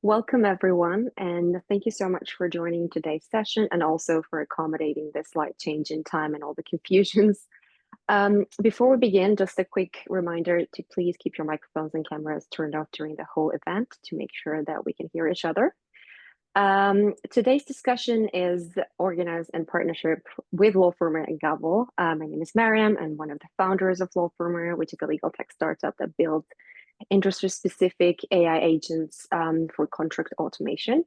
Welcome, everyone, and thank you so much for joining today's session and also for accommodating this slight change in time and all the confusions. Before we begin, just a quick reminder to please keep your microphones and cameras turned off during the whole event to make sure that we can hear each other. Today's discussion is organized in partnership with Lawformer and Gavel. My name is Mariam. I'm one of the founders of Lawformer, which is a legal tech startup that builds industry-specific AI agents for contract automation.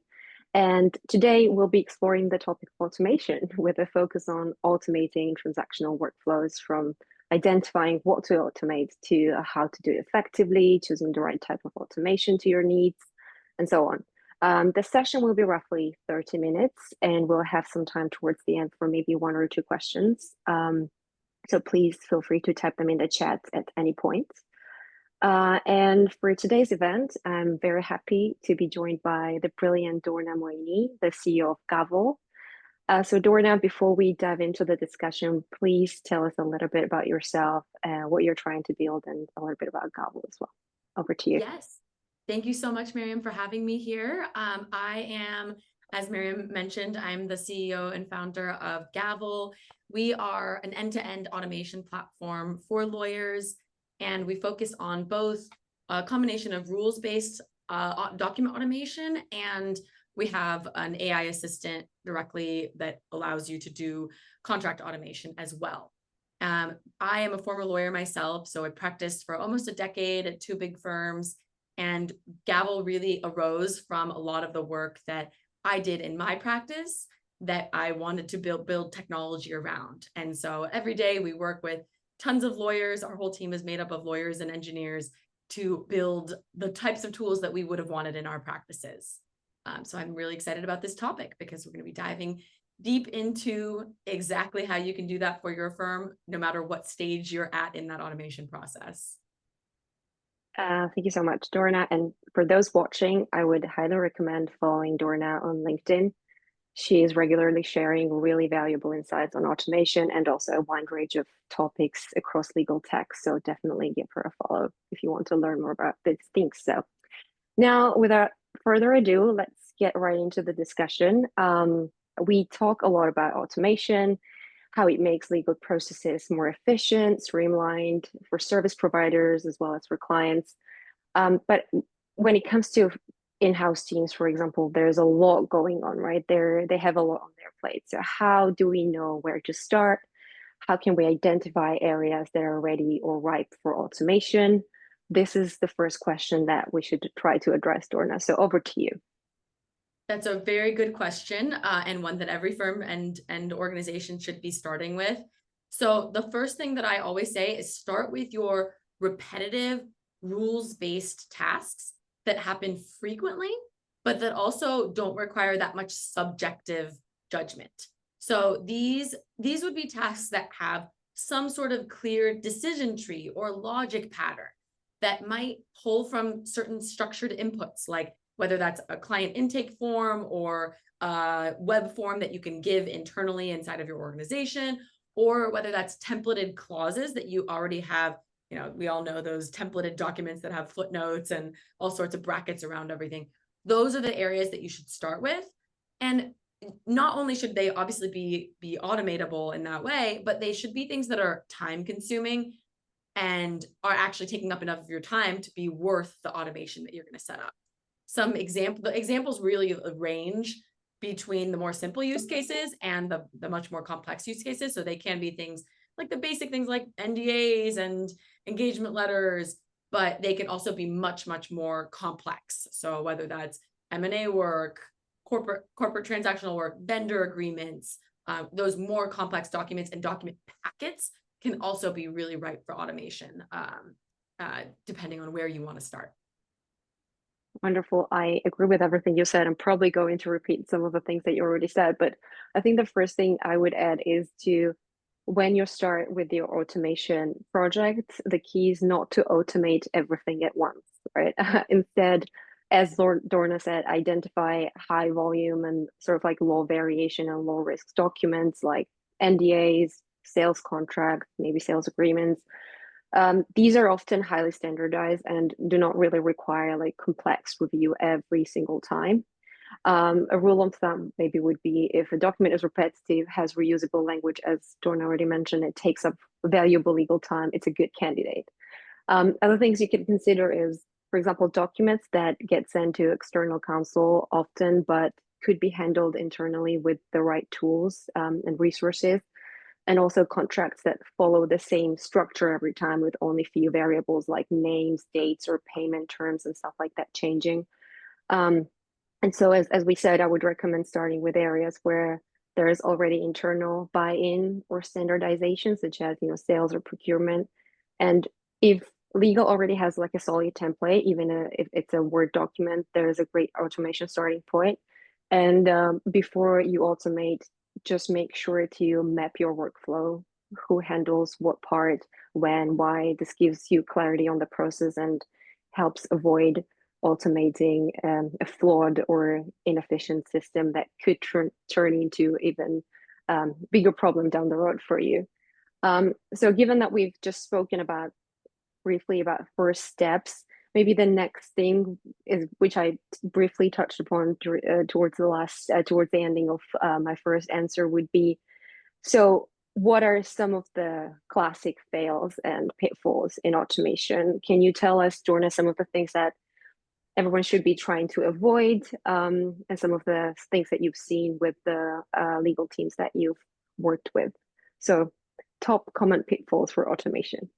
And today we'll be exploring the topic of automation with a focus on automating transactional workflows, from identifying what to automate to how to do it effectively, choosing the right type of automation to your needs, and so on. The session will be roughly 30 minutes, and we'll have some time towards the end for maybe one or two questions. So please feel free to type them in the chat at any point. And for today's event, I'm very happy to be joined by the brilliant Dorna Moini, the CEO of Gavel. So Dorna, before we dive into the discussion, please tell us a little bit about yourself, what you're trying to build, and a little bit about Gavel as well. Over to you. Yes. Thank you so much, Mariam, for having me here. I am, as Mariam mentioned, I'm the CEO and founder of Gavel. We are an end-to-end automation platform for lawyers, and we focus on both a combination of rules-based document automation, and we have an AI assistant directly that allows you to do contract automation as well. I am a former lawyer myself, so I practiced for almost a decade at two big firms, and Gavel really arose from a lot of the work that I did in my practice that I wanted to build technology around. And so every day we work with tons of lawyers. Our whole team is made up of lawyers and engineers to build the types of tools that we would have wanted in our practices. So I'm really excited about this topic because we're going to be diving deep into exactly how you can do that for your firm, no matter what stage you're at in that automation process. Thank you so much, Dorna. And for those watching, I would highly recommend following Dorna on LinkedIn. She is regularly sharing really valuable insights on automation and also a wide range of topics across legal tech. So definitely give her a follow if you want to learn more about these things. So now, without further ado, let's get right into the discussion. We talk a lot about automation, how it makes legal processes more efficient, streamlined for service providers as well as for clients. But when it comes to in-house teams, for example, there's a lot going on, right? They have a lot on their plate. So how do we know where to start? How can we identify areas that are ready or ripe for automation? This is the first question that we should try to address, Dorna. So over to you. That's a very good question, and one that every firm and organization should be starting with. So the first thing that I always say is start with your repetitive rules-based tasks that happen frequently, but that also don't require that much subjective judgment. So these would be tasks that have some sort of clear decision tree or logic pattern that might pull from certain structured inputs, like whether that's a client intake form or a web form that you can give internally inside of your organization, or whether that's templated clauses that you already have. You know, we all know those templated documents that have footnotes and all sorts of brackets around everything. Those are the areas that you should start with. And not only should they obviously be automatable in that way, but they should be things that are time consuming and are actually taking up enough of your time to be worth the automation that you're going to set up. The examples really range between the more simple use cases and the much more complex use cases. So they can be things like the basic things like NDAs and engagement letters, but they can also be much, much more complex. So whether that's M&A work, corporate transactional work, vendor agreements, those more complex documents and document packets can also be really ripe for automation, depending on where you want to start. Wonderful. I agree with everything you said. I'm probably going to repeat some of the things that you already said, but I think the first thing I would add is when you start with your automation project, the key is not to automate everything at once, right? Instead, as Dorna said, identify high volume and sort of like low variation and low risk documents like NDAs, sales contracts, maybe sales agreements. These are often highly standardized and do not really require like complex review every single time. A rule of thumb maybe would be if a document is repetitive, has reusable language, as Dorna already mentioned, it takes up valuable legal time, it's a good candidate. Other things you can consider is, for example, documents that get sent to external counsel often, but could be handled internally with the right tools and resources, and also contracts that follow the same structure every time with only few variables like names, dates, or payment terms and stuff like that changing. Um, and so, as we said, I would recommend starting with areas where there is already internal buy-in or standardization, such as sales or procurement. And if legal already has like a solid template, even if it's a Word document, there is a great automation starting point. And before you automate, just make sure to map your workflow, who handles what part, when, why. This gives you clarity on the process and helps avoid automating a flawed or inefficient system that could turn into even bigger problem down the road for you. So given that we've just spoken about briefly about first steps, maybe the next thing is, which I briefly touched upon towards towards the ending of my first answer, would be, so what are some of the classic fails and pitfalls in automation? Can you tell us, Dorna, some of the things that everyone should be trying to avoid, and some of the things that you've seen with the legal teams that you've worked with? So top common pitfalls for automation.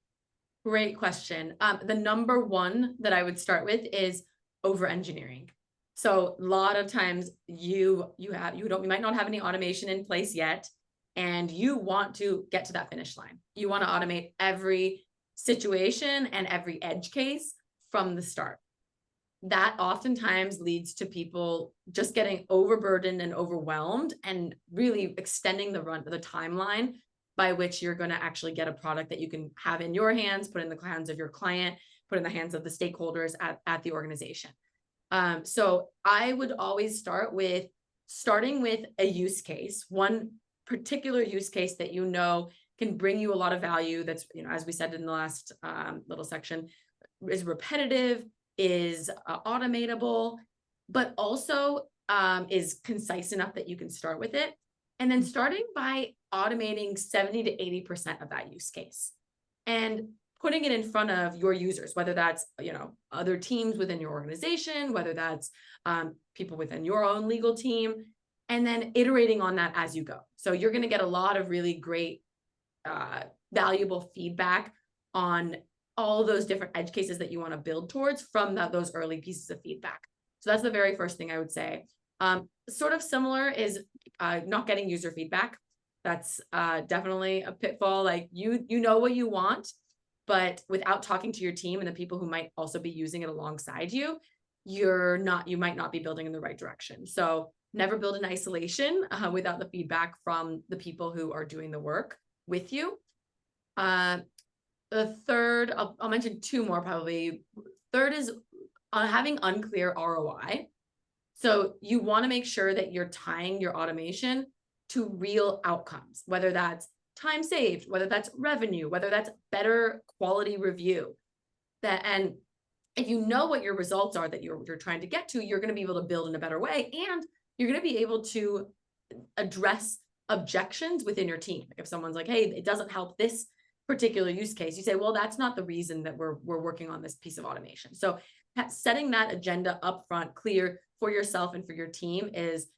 Great question. The number one that I would start with is over engineering. So a lot of times you might not have any automation in place yet, and you want to get to that finish line. You want to automate every situation and every edge case from the start. That oftentimes leads to people just getting overburdened and overwhelmed and really extending the timeline by which you're going to actually get a product that you can have in your hands, put in the hands of your client, put in the hands of the stakeholders at the organization. So I would always starting with a use case, one particular use case that can bring you a lot of value. That's, as we said in the last little section, is repetitive, is automatable, but also is concise enough that you can start with it. And then starting by automating 70 to 80% of that use case and putting it in front of your users, whether that's, other teams within your organization, whether that's people within your own legal team, and then iterating on that as you go. So you're going to get a lot of really great, valuable feedback on all those different edge cases that you want to build towards from those early pieces of feedback. So that's the very first thing I would say. Sort of similar is not getting user feedback. That's definitely a pitfall. Like you know what you want, but without talking to your team and the people who might also be using it alongside you, you might not be building in the right direction. So never build in isolation without the feedback from the people who are doing the work with you. The third, I'll mention two more probably. Third is having unclear ROI. So you want to make sure that you're tying your automation to real outcomes, whether that's time saved, whether that's revenue, whether that's better quality review. And if you know what your results are that you're trying to get to, you're going to be able to build in a better way, and you're going to be able to address objections within your team. If someone's like, hey, it doesn't help this particular use case, you say, well, that's not the reason that we're working on this piece of automation. So setting that agenda up front, clear for yourself and for your team is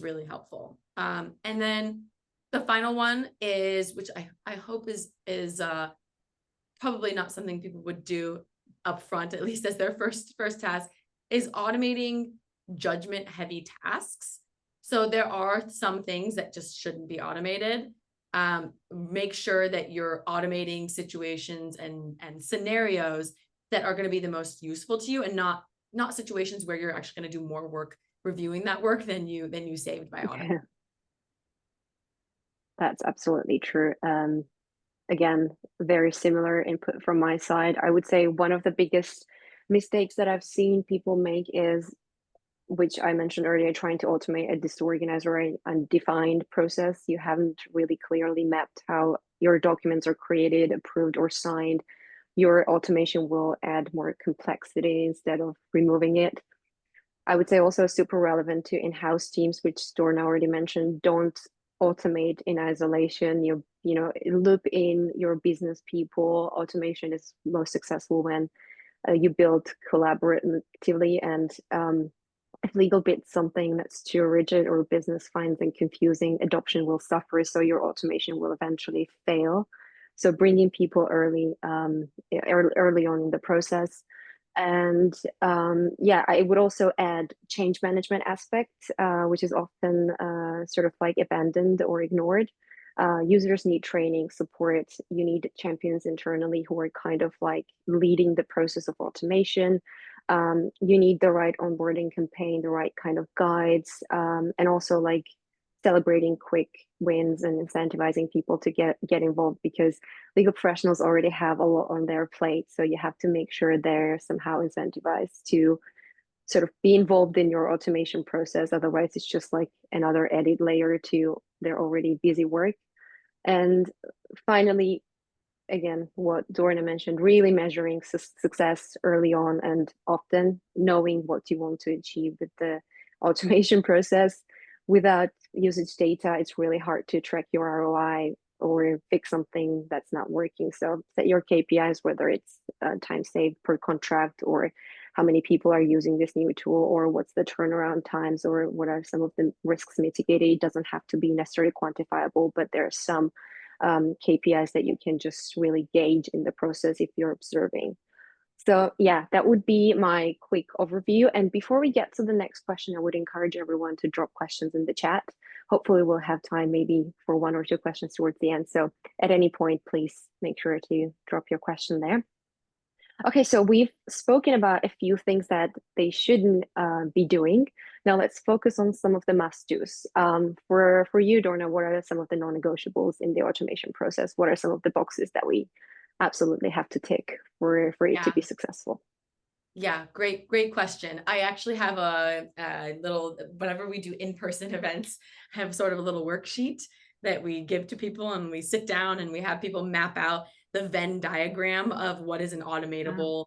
really helpful. And then the final one is, which I hope is probably not something people would do up front, at least as their first task, is automating judgment heavy tasks. So there are some things that just shouldn't be automated. Make sure that you're automating situations and scenarios that are going to be the most useful to you, and not situations where you're actually going to do more work reviewing that work than you saved by automating. Yeah, that's absolutely true. Again, very similar input from my side. I would say one of the biggest mistakes that I've seen people make is, which I mentioned earlier, trying to automate a disorganized or undefined process. You haven't really clearly mapped how your documents are created, approved, or signed, your automation will add more complexity instead of removing it. I would say also super relevant to in-house teams, which Dorna already mentioned. Don't automate in isolation. Loop in your business people. Automation is most successful when you build collaboratively, and if legal bit's something that's too rigid or business finds and confusing, adoption will suffer, so your automation will eventually fail. So bringing people early on in the process. And yeah, I would also add change management aspect, which is often sort of like abandoned or ignored. Users need training, support. You need champions internally who are kind of like leading the process of automation. You need the right onboarding campaign, the right kind of guides, and also like celebrating quick wins and incentivizing people to get involved, because legal professionals already have a lot on their plate. So you have to make sure they're somehow incentivized to sort of be involved in your automation process. Otherwise, it's just like another added layer to their already busy work. And finally, again, what Dorna mentioned, really measuring success early on and often, knowing what you want to achieve with the automation process. Without usage data, it's really hard to track your ROI or fix something that's not working. So set your KPIs, whether it's time saved per contract, or how many people are using this new tool, or what's the turnaround times, or what are some of the risks mitigated. It doesn't have to be necessarily quantifiable, but there are some KPIs that you can just really gauge in the process if you're observing. So yeah, that would be my quick overview. And before we get to the next question, I would encourage everyone to drop questions in the chat. Hopefully we'll have time maybe for 1 or 2 questions towards the end. So at any point, please make sure to drop your question there. Okay, so we've spoken about a few things that they shouldn't be doing. Now let's focus on some of the must-dos. For you, Dorna, what are some of the non-negotiables in the automation process? What are some of the boxes that we absolutely have to tick for it to be successful? Yeah, great question. I actually have a little, whenever we do in-person events, I have sort of a little worksheet that we give to people, and we sit down and we have people map out the Venn diagram of what is an automatable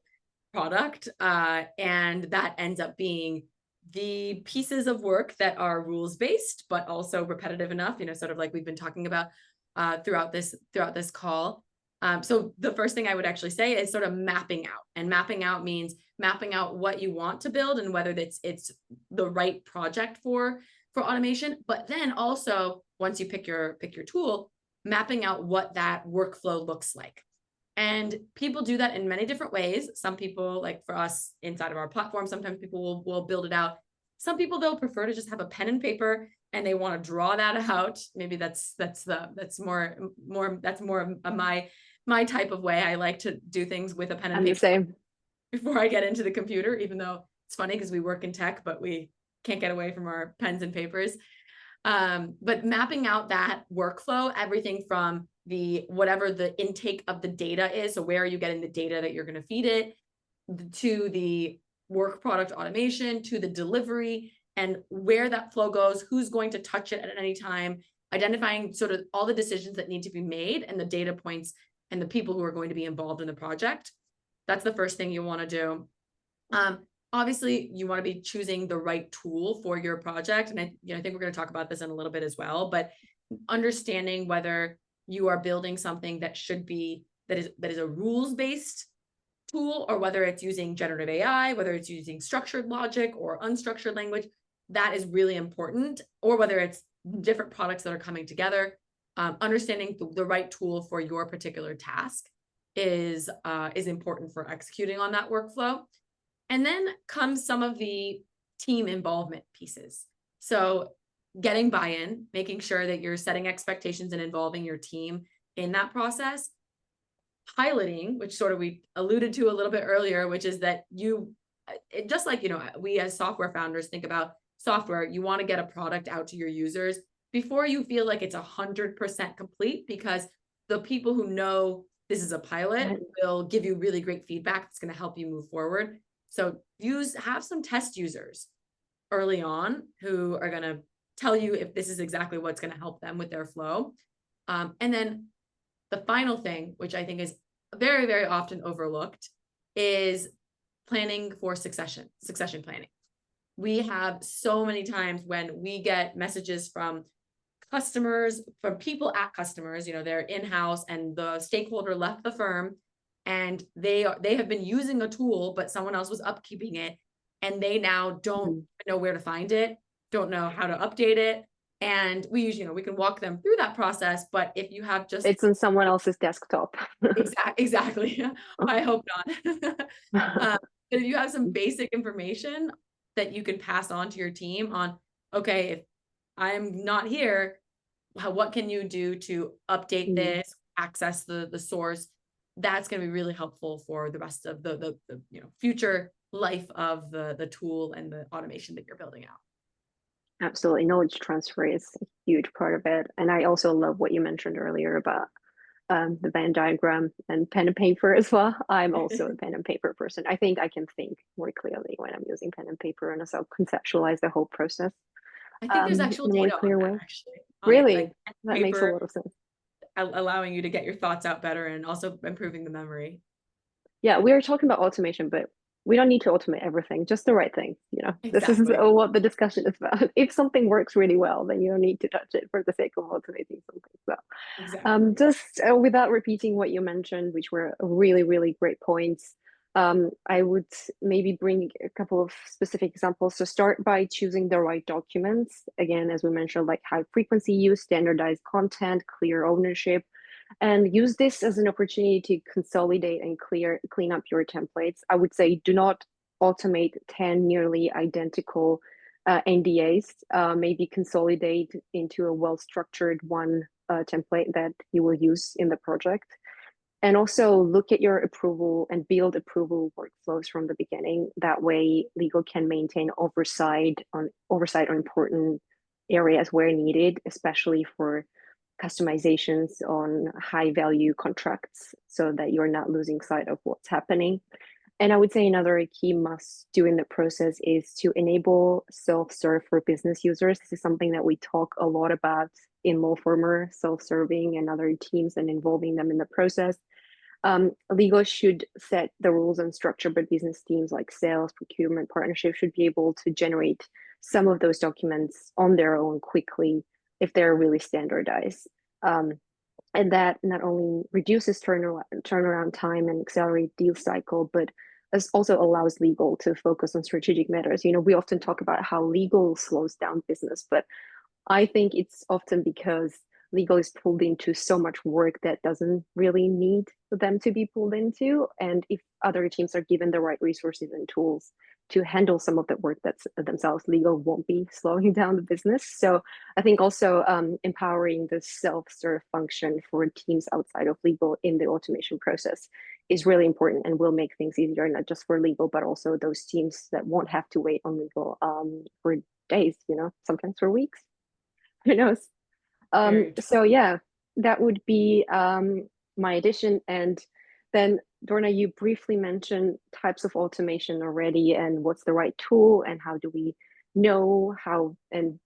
product. And that ends up being the pieces of work that are rules-based, but also repetitive enough, sort of like we've been talking about throughout this call. So the first thing I would actually say is sort of mapping out, and mapping out means mapping out what you want to build and whether it's the right project for automation. But then also, once you pick your tool, mapping out what that workflow looks like. And people do that in many different ways. Some people, like for us inside of our platform, sometimes people will build it out. Some people, they'll prefer to just have a pen and paper and they want to draw that out. Maybe that's more of my type of way. I like to do things with a pen and paper. I'm the same. Before I get into the computer, even though it's funny because we work in tech, but we can't get away from our pens and papers. But mapping out that workflow, everything from whatever the intake of the data is, so where are you getting the data that you're going to feed it, to the work product automation, to the delivery, and where that flow goes, who's going to touch it at any time, identifying sort of all the decisions that need to be made and the data points and the people who are going to be involved in the project. That's the first thing you want to do. Obviously, you want to be choosing the right tool for your project. And I think we're going to talk about this in a little bit as well, but understanding whether you are building something that is a rules-based tool, or whether it's using generative AI, whether it's using structured logic or unstructured language, that is really important, or whether it's different products that are coming together. Understanding the right tool for your particular task is important for executing on that workflow. And then comes some of the team involvement pieces. So getting buy-in, making sure that you're setting expectations and involving your team in that process. Piloting, which sort of we alluded to a little bit earlier, which is that just like, we as software founders think about software, you want to get a product out to your users before you feel like it's 100% complete, because the people who know this is a pilot will give you really great feedback that's going to help you move forward. So have some test users early on who are going to tell you if this is exactly what's going to help them with their flow. And then the final thing, which I think is very, very often overlooked is planning for succession planning. We have so many times when we get messages from customers, from people at customers, they're in-house and the stakeholder left the firm and they have been using a tool, but someone else was upkeeping it and they now don't know where to find it, don't know how to update it. And we usually, we can walk them through that process, but if you have just It's on someone else's desktop. exactly, I hope not. But if you have some basic information that you can pass on to your team on, okay, if I'm not here, what can you do to update this, access the source? That's going to be really helpful for the rest of the future life of the tool and the automation that you're building out. Absolutely. Knowledge transfer is a huge part of it. And I also love what you mentioned earlier about the Venn diagram and pen and paper as well. I'm also a pen and paper person. I think I can think more clearly when I'm using pen and paper and also conceptualize the whole process I think there's in actual a more data on clear that way. actually, on it, Really? like That makes a paper lot of sense. allowing you to get your thoughts out better and also improving the memory. Yeah, we are talking about automation, but we don't need to automate everything, just the right things. This is Exactly. what the discussion is about. If something works really well, then you don't need to touch it for the sake of automating something. So, Exactly. just without repeating what you mentioned, which were really, really great points, I would maybe bring a couple of specific examples. So start by choosing the right documents. Again, as we mentioned, like high frequency use, standardized content, clear ownership, and use this as an opportunity to consolidate and clean up your templates. I would say do not automate 10 nearly identical NDAs. Maybe consolidate into a well-structured one template that you will use in the project. And also look at your approval and build approval workflows from the beginning. That way, legal can maintain oversight on important areas where needed, especially for customizations on high value contracts so that you're not losing sight of what's happening. And I would say another key must do in the process is to enable self-serve for business users. This is something that we talk a lot about in Lawformer, self-serving and other teams and involving them in the process. Legal should set the rules and structure, but business teams like sales, procurement, partnership should be able to generate some of those documents on their own quickly if they're really standardized. And that not only reduces turnaround time and accelerate deal cycle, but also allows legal to focus on strategic matters. We often talk about how legal slows down business, but I think it's often because legal is pulled into so much work that doesn't really need them to be pulled into. And if other teams are given the right resources and tools to handle some of the work that's themselves, legal won't be slowing down the business. So I think also empowering the self-serve function for teams outside of legal in the automation process is really important and will make things easier, not just for legal, but also those teams that won't have to wait on legal for days, sometimes for weeks. Who knows? Very So yeah, that would be my addition. And then Dorna, you briefly mentioned types of automation already and what's the right tool and how do we know how and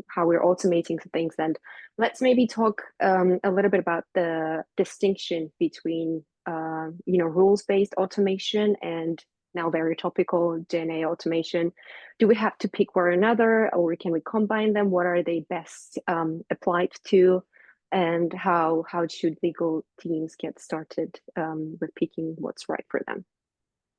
how we're automating things. And let's maybe talk a little bit about the distinction between rules-based automation and now very topical GenA automation. Do we have to pick one or another, or can we combine them? What are they best applied to? And how should legal teams get started with picking what's right for them?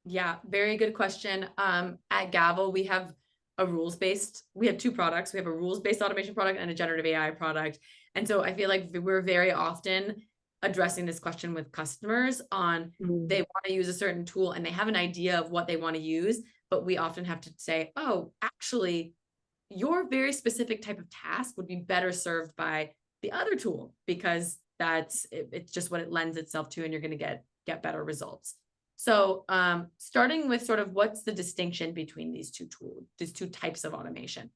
Yeah, very good question. At Gavel, we have two products. We have a rules-based automation product and a generative AI product. And so I feel like we're very often addressing this question with customers on they want to use a certain tool and they have an idea of what they want to use, but we often have to say, oh, actually, your very specific type of task would be better served by the other tool because it's just what it lends itself to and you're going to get better results. So starting with sort of what's the distinction between these two types of automation.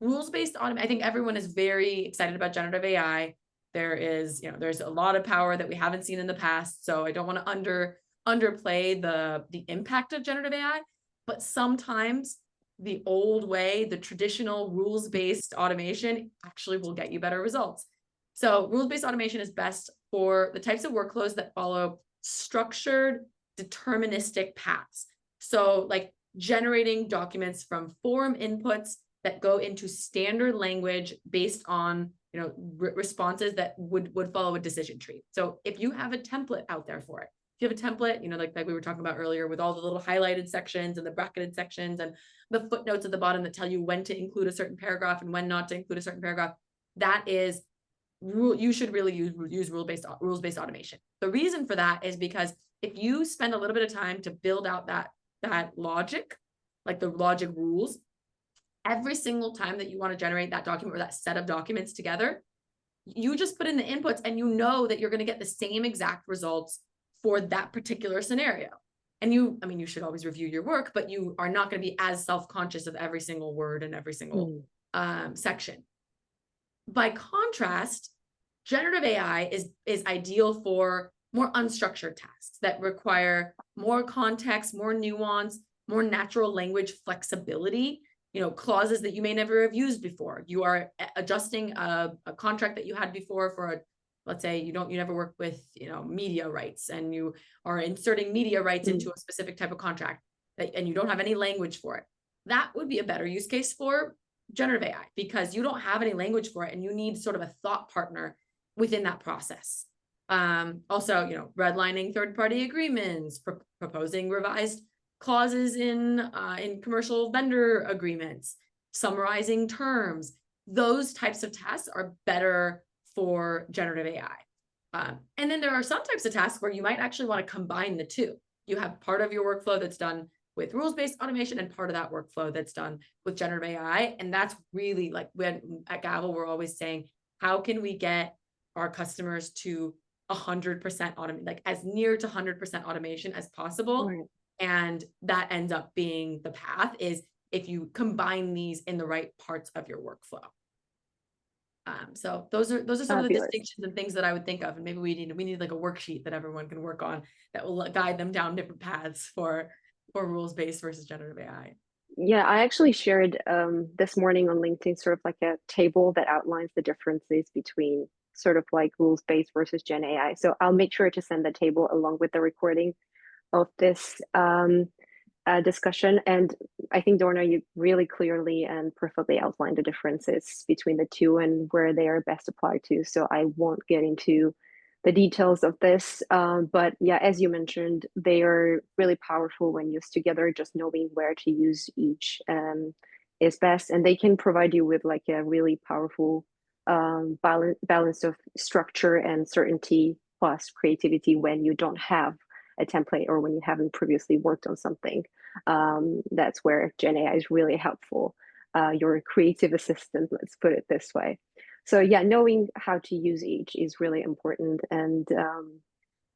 Rules-based automation, I think everyone is very excited about generative AI. There's a lot of power that we haven't seen in the past. So I don't want to underplay the impact of generative AI, but sometimes the old way, the traditional rules-based automation actually will get you better results. So rules-based automation is best for the types of workflows that follow structured, deterministic paths. So like generating documents from form inputs that go into standard language based on responses that would follow a decision tree. So if you have a template out there for it, if you have a template, like we were talking about earlier with all the little highlighted sections and the bracketed sections and the footnotes at the bottom that tell you when to include a certain paragraph and when not to include a certain paragraph, that is you should really use rules-based automation. The reason for that is because if you spend a little bit of time to build out that logic, like the logic rules, every single time that you want to generate that document or that set of documents together, you just put in the inputs and you know that you're going to get the same exact results for that particular scenario. And you should always review your work, but you are not going to be as self-conscious of every single word and every single section. By contrast, generative AI is ideal for more unstructured tasks that require more context, more nuance, more natural language flexibility, clauses that you may never have used before. You are adjusting a contract that you had before for let's say you never work with, media rights, and you are inserting media rights into a specific type of contract and you don't have any language for it. That would be a better use case for generative AI because you don't have any language for it and you need sort of a thought partner within that process. Also, redlining third-party agreements, proposing revised clauses in commercial vendor agreements, summarizing terms. Those types of tasks are better for generative AI. And then there are some types of tasks where you might actually want to combine the two. You have part of your workflow that's done with rules-based automation and part of that workflow that's done with generative AI. And that's really like when at Gavel, we're always saying, how can we get our customers to 100% automation, like as near to 100% automation as possible? Right. And that ends up being the path is if you combine these in the right parts of your workflow. So those are some of the distinctions and things that I would think of. And maybe we need like a worksheet that everyone can work on that will guide them down different paths for rules-based versus generative AI. Yeah, I actually shared this morning on LinkedIn sort of like a table that outlines the differences between sort of like rules-based versus Gen AI. So I'll make sure to send the table along with the recording of this discussion. And I think, Dorna, you really clearly and perfectly outlined the differences between the two and where they are best applied to. So I won't get into the details of this. But yeah, as you mentioned, they are really powerful when used together. Just knowing where to use each is best. And they can provide you with like a really powerful balance of structure and certainty plus creativity when you don't have a template or when you haven't previously worked on something. That's where Gen AI is really helpful. Your creative assistant, let's put it this way. So yeah, knowing how to use each is really important, and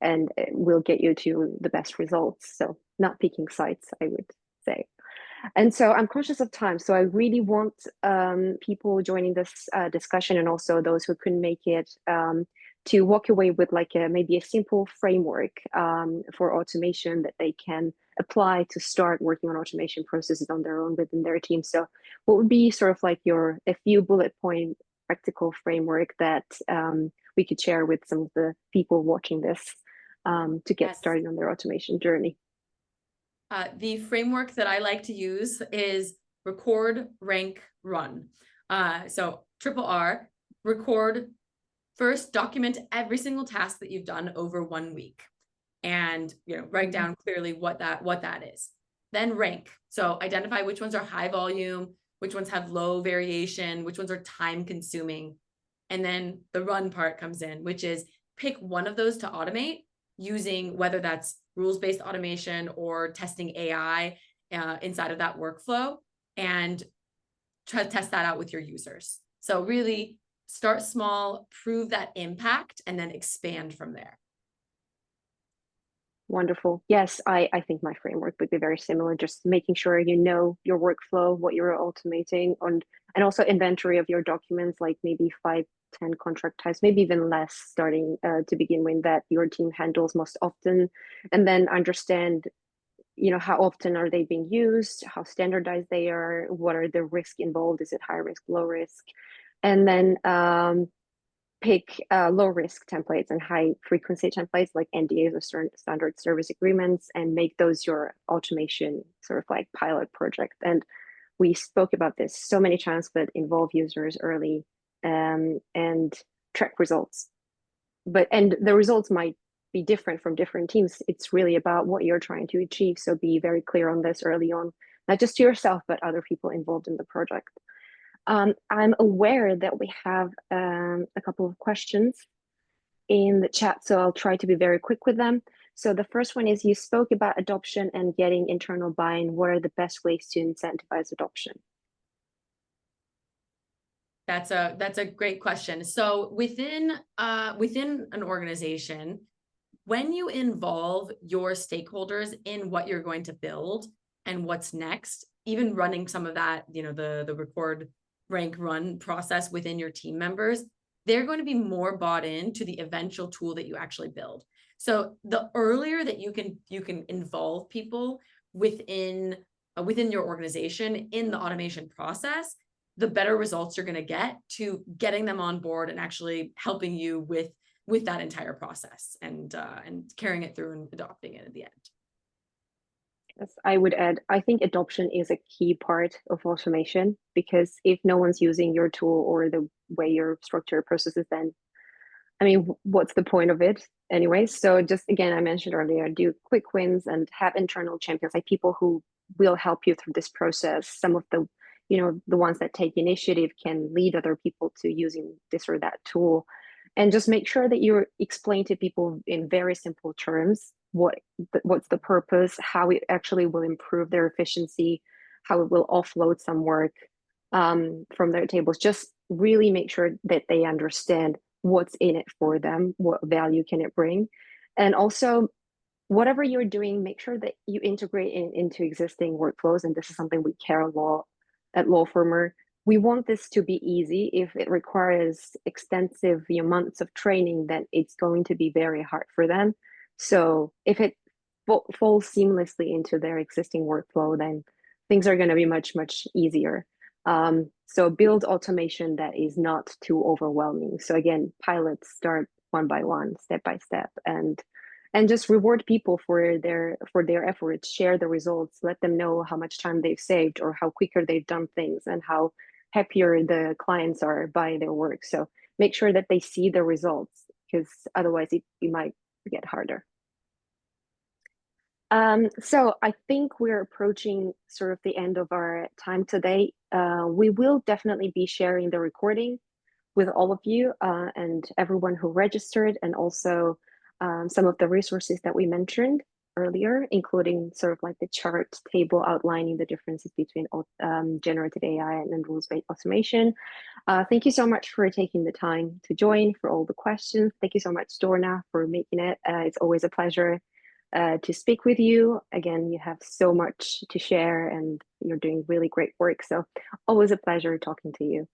it will get you to the best results. So not picking sites, I would say. And so I'm conscious of time, so I really want people joining this discussion and also those who couldn't make it to walk away with like maybe a simple framework for automation that they can apply to start working on automation processes on their own within their team. So what would be sort of like a few bullet point practical framework that we could share with some of the people watching this to get started on their automation journey? The framework that I like to use is record, rank, run. So triple R, record. First, document every single task that you've done over 1 week and write down clearly what that is. Then rank. So identify which ones are high volume, which ones have low variation, which ones are time consuming. And then the run part comes in, which is pick one of those to automate using whether that's rules-based automation or testing AI inside of that workflow, and try to test that out with your users. So really start small, prove that impact, and then expand from there. Wonderful. Yes, I think my framework would be very similar, just making sure you know your workflow, what you're automating, and also inventory of your documents, like maybe 5, 10 contract types, maybe even less starting to begin with, that your team handles most often, and then understand how often are they being used, how standardized they are, what are the risk involved, is it high risk, low risk, and then pick low risk templates and high frequency templates like NDAs or standard service agreements, and make those your automation sort of like pilot project. And we spoke about this so many times, but involve users early, and track results. And the results might be different from different teams. It's really about what you're trying to achieve. So be very clear on this early on, not just to yourself, but other people involved in the project. I'm aware that we have a couple of questions in the chat, so I'll try to be very quick with them. So the first one is, you spoke about adoption and getting internal buy-in. What are the best ways to incentivize adoption? That's a great question. So within an organization, when you involve your stakeholders in what you're going to build and what's next, even running some of that, the record, rank, run process within your team members, they're going to be more bought into the eventual tool that you actually build. So the earlier that you can involve people within your organization in the automation process, the better results you're going to get to getting them on board and actually helping you with that entire process and carrying it through and adopting it at the end. Yes, I would add, I think adoption is a key part of automation, because if no one's using your tool or the way your structure processes, then I mean, what's the point of it anyway? So just again, I mentioned earlier, do quick wins and have internal champions, like people who will help you through this process. Some of the, the ones that take initiative can lead other people to using this or that tool. And just make sure that you explain to people in very simple terms what's the purpose, how it actually will improve their efficiency, how it will offload some work from their tables. Just really make sure that they understand what's in it for them, what value can it bring. And also, whatever you're doing, make sure that you integrate it into existing workflows. And this is something we care a lot at Lawformer. We want this to be easy. If it requires extensive months of training, then it's going to be very hard for them. So if it falls seamlessly into their existing workflow, then things are going to be much, much easier. So build automation that is not too overwhelming. So again, pilots start one by one, step by step, and just reward people for their efforts. Share the results. Let them know how much time they've saved or how quicker they've done things and how happier the clients are by their work. So make sure that they see the results, because otherwise it might get harder. So I think we're approaching sort of the end of our time today. We will definitely be sharing the recording with all of you and everyone who registered, and also some of the resources that we mentioned earlier, including sort of like the chart table outlining the differences between generative AI and rules-based automation. Thank you so much for taking the time to join, for all the questions. Thank you so much, Dorna, for making it. It's always a pleasure to speak with you. Again, you have so much to share and you're doing really great work. So always a pleasure talking to you.